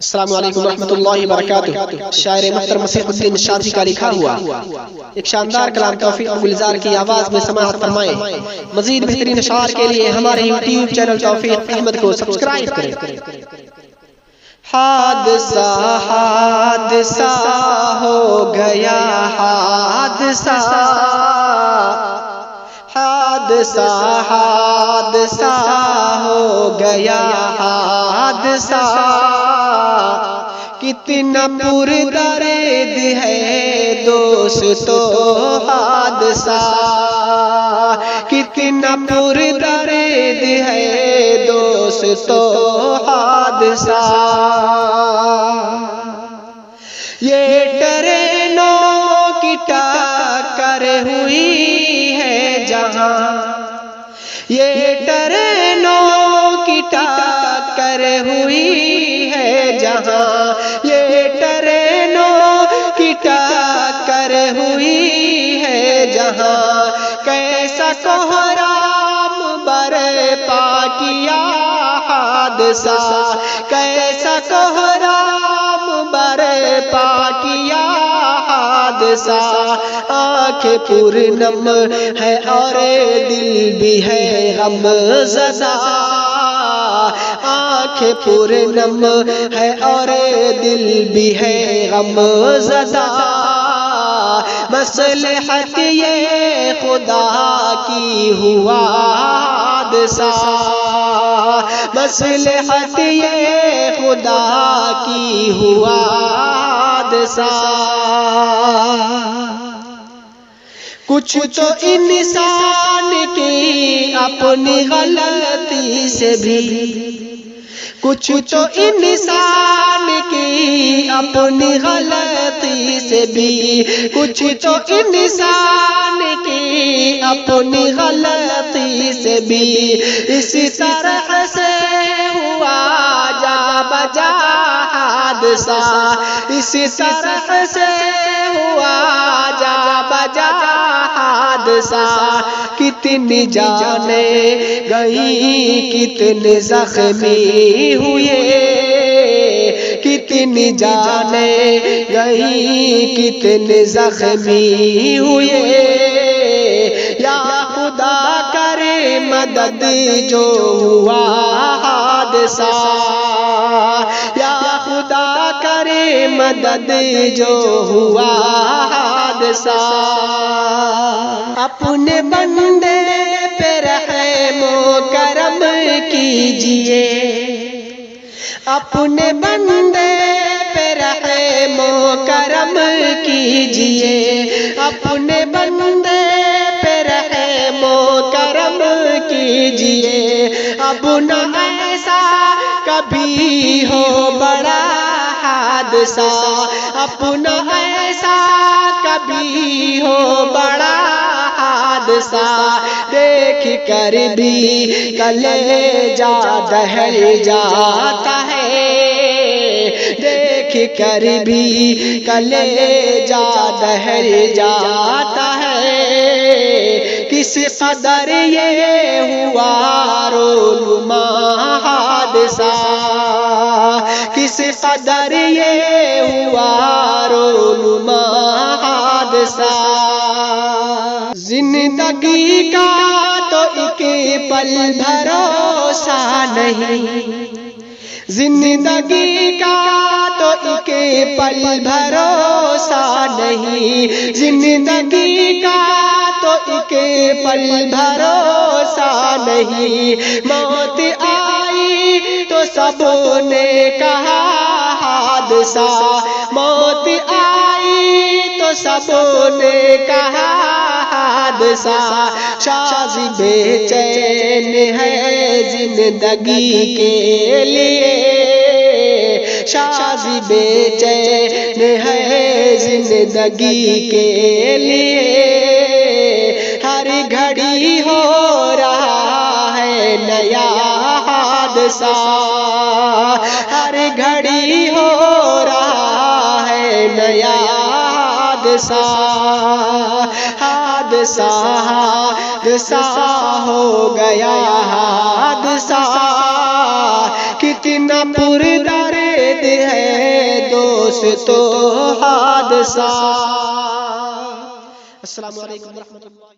अस्सलामु अलैकुम रहमतुल्लाहि व बरकातुहू। शायर मुहतरम मसीहुद्दीन शाजी का लिखा हुआ एक शानदार कलाम तौफीक गुलजार की आवाज में समाअत फरमाएं। मजीद बेहतरीन अशार के लिए हमारे यूट्यूब चैनल तौफीक अहमद को सब्सक्राइब करें। हादसा हादसा हो गया, हादसा हादसा हादसा हो गया, हादसा कितना पुरदर्द है दोस्तों, हादसा कितना पुरदर्द है दोस्तों, हादसा ये ट्रेनों की टक्कर हुई है जहां, ये ट्रेनों की टक्कर हुई है जहां, ये ट्रेनों की टक्कर हुई है जहां, कैसा कोहराम बरपा किया हादसा, कैसा कोहराम बरपा किया हादसा। आँखें पूर्णम है और दिल भी है गमज़दा, आँखें पूर्णम है और दिल भी है गमज़दा। मसलहत ये खुदा की हुआ हादसा, मसलहत ये खुदा की हुआ हादसा। कुछ तो इंसान की अपनी गलती से भी, कुछ तो इंसान की अपनी गलती से भी, कुछ तो इंसान की अपनी गलती से भी, इसी तरह से हुआ जा बजा हादसा, इसी तरह से हुआ जा बजा हादसा। कितनी जाने गई, कितने जख्मी हुए, कितनी जाने गई, कितने जख्मी हुए। या खुदा करे मदद जो हुआ हादसा, या खुदा करे मदद जो हुआ हादसा। अपने बंदे पे रहम करम कीजिए, अपने बंदे पे रहम करम कीजिए, अपने बंदे पे रहम करम कीजिए। अब न ऐसा कभी हो बड़ा हादसा, अपना ऐसा कभी हो बड़ा हादसा। देख कर भी कलेजा दहल जाता है, देख कर भी कलेजा दहल जाता है। किस कदर ये हुआ रोनुमा हादसा, किस कदर ये हुआ रोनुमा हादसा। जिंदगी का तो एक पल भरोसा नहीं, जिंदगी का तो एक पल भरोसा नहीं, जिंदगी का तो एक पल भरोसा नहीं। मौत आई तो सबने कहा हादसा, मौत आई तो सबने कहा हादसा। शाज़ी बेचैन है जिंदगी के लिए, शाज़ी बेचैन है जिंदगी के लिए। हर घड़ी हो रहा है नया हादसा, हर घड़ी हो रहा है नया हादसा। हादसा हादसा हो गया हादसा, कितना पुरदर्द है से तो हादसा। अस्सलामु अलैकुम व रहमतुल्लाह।